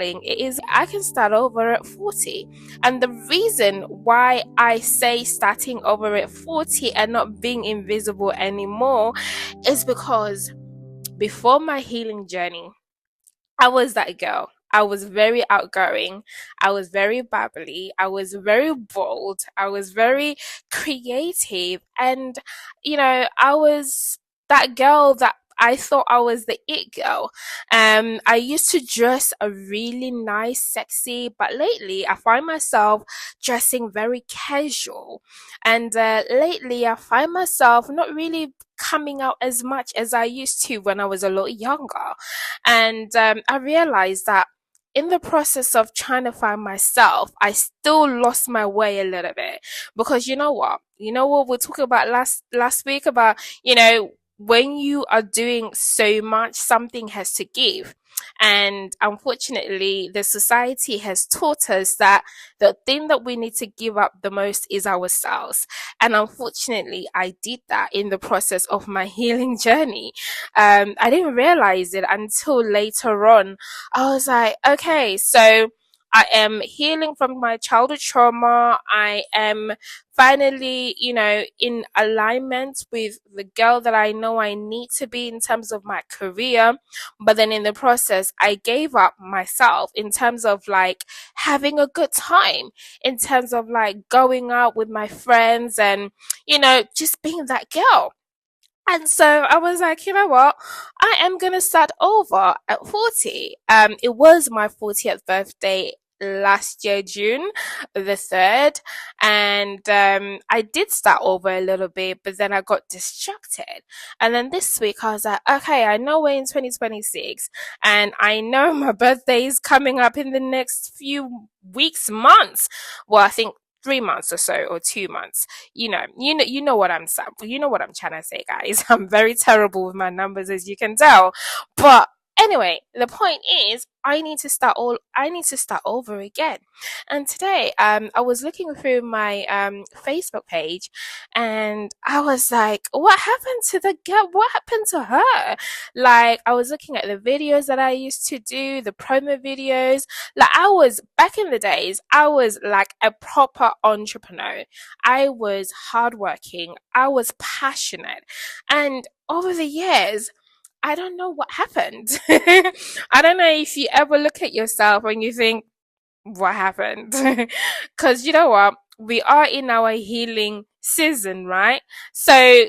it is I can start over at 40. And the reason why I say starting over at 40 and not being invisible anymore is because before my healing journey, I was that girl. I was very outgoing. I was very bubbly. I was very bold. I was very creative. And, I was that girl that I thought I was the it girl. I used to dress a really nice, sexy, but lately I find myself dressing very casual. And lately I find myself not really coming out as much as I used to when I was a lot younger. And I realized that in the process of trying to find myself, I still lost my way a little bit. Because you know what? You know what we're talking about last week about, when you are doing so much, something has to give. And unfortunately, the society has taught us that the thing that we need to give up the most is ourselves. And unfortunately, I did that in the process of my healing journey. I didn't realize it until later on. I was like, okay, so I am healing from my childhood trauma. I am finally, in alignment with the girl that I know I need to be in terms of my career. But then in the process, I gave up myself in terms of like having a good time, in terms of like going out with my friends and, just being that girl. And so I was like, you know what? I am going to start over at 40. It was my 40th birthday last year, June the 3rd. And I did start over a little bit, but then I got distracted. And then this week I was like, okay, I know we're in 2026 and I know my birthday is coming up in the next few weeks, months. Well, I think 3 months or so, or 2 months. You know what you know what I'm trying to say, guys. I'm very terrible with my numbers, as you can tell. But anyway, the point is, I need to start over again. And today, I was looking through my Facebook page, and I was like, what happened to the girl? What happened to her? Like, I was looking at the videos that I used to do, the promo videos. Like, back in the days, I was like a proper entrepreneur. I was hardworking. I was passionate. And over the years, I don't know what happened. I don't know if you ever look at yourself and you think, what happened? Because you know what? We are in our healing season, right? So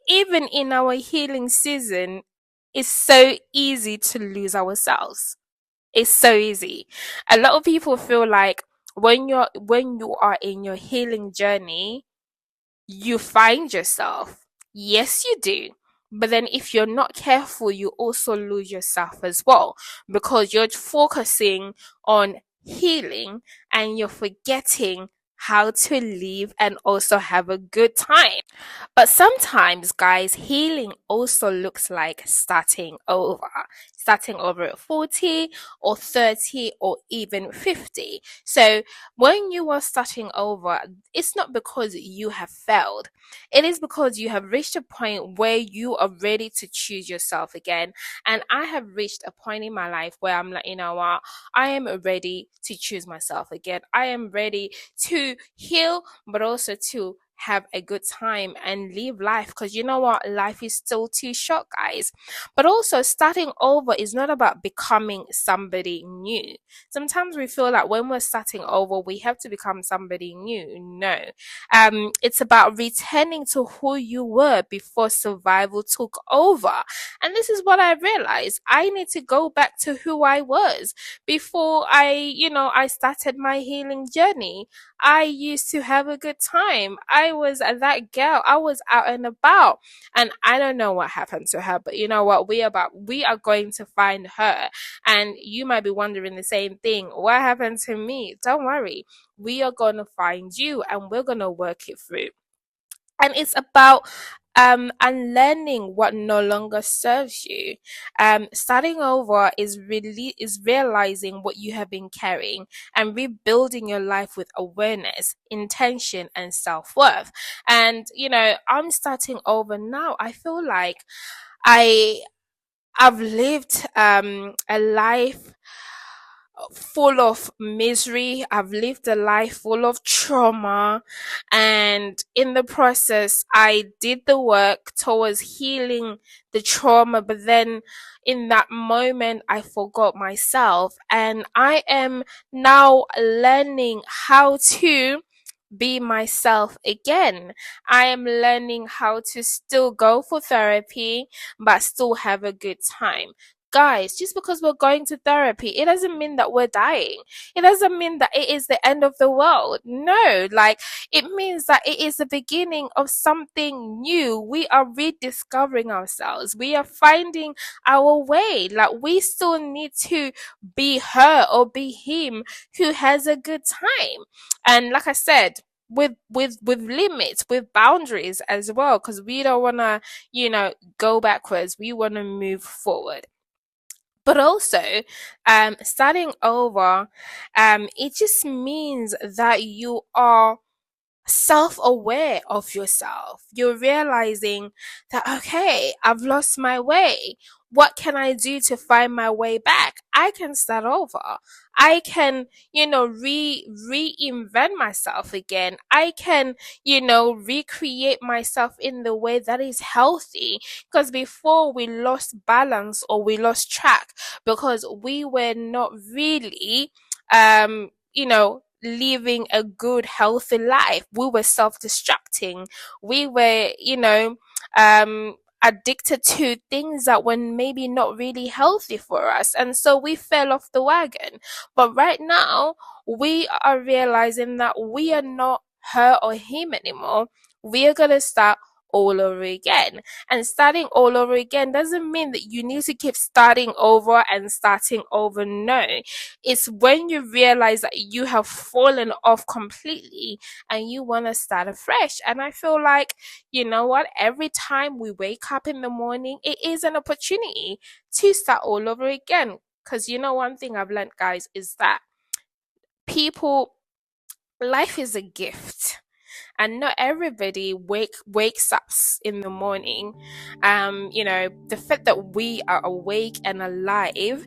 even in our healing season, it's so easy to lose ourselves. It's so easy. A lot of people feel like when you are in your healing journey, you find yourself. Yes, you do. But then if you're not careful, you also lose yourself as well because you're focusing on healing and you're forgetting how to live and also have a good time. But sometimes, guys, healing also looks like starting over at 40 or 30 or even 50. So when you are starting over, it's not because you have failed. It is because you have reached a point where you are ready to choose yourself again. And I have reached a point in my life where I'm like, you know what? I am ready to choose myself again. I am ready to heal, but also to have a good time and live life because you know what, life is still too short, guys. But also starting over is not about becoming somebody new. Sometimes we feel like when we're starting over we have to become somebody new. No, it's about returning to who you were before survival took over. And this is what I realized. I need to go back to who I was before I started my healing journey. I used to have a good time. I was that girl. I was out and about. And I don't know what happened to her, but you know what? We are going to find her. And you might be wondering the same thing. What happened to me? Don't worry. We are going to find you and we're going to work it through. And it's about unlearning what no longer serves you. Starting over is realizing what you have been carrying and rebuilding your life with awareness, intention, and self-worth. And I'm starting over now. I feel like I I've lived a life full of misery. I've lived a life full of trauma. And in the process, I did the work towards healing the trauma. But then in that moment, I forgot myself. And I am now learning how to be myself again. I am learning how to still go for therapy, but still have a good time. Guys, just because we're going to therapy, it doesn't mean that we're dying. It doesn't mean that it is the end of the world. No, like, it means that it is the beginning of something new. We are rediscovering ourselves. We are finding our way. Like, we still need to be her or be him who has a good time. And like I said, with limits, with boundaries as well, because we don't want to, go backwards. We want to move forward. But also, starting over, it just means that you are self-aware of yourself. You're realizing that, okay, I've lost my way. What can I do to find my way back? I can start over. I can, reinvent myself again. I can, recreate myself in the way that is healthy. Because before, we lost balance or we lost track because we were not really, living a good, healthy life. We were self-destructing. We were, addicted to things that were maybe not really healthy for us. And so we fell off the wagon. But right now, we are realizing that we are not her or him anymore. We are going to start all over again. And starting all over again doesn't mean that you need to keep starting over and starting over. No, it's when you realize that you have fallen off completely and you want to start afresh. And I feel like, you know what, every time we wake up in the morning, it is an opportunity to start all over again. Because one thing I've learned, guys, is that life is a gift, and not everybody wakes up in the morning. The fact that we are awake and alive,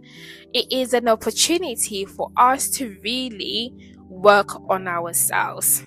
it is an opportunity for us to really work on ourselves.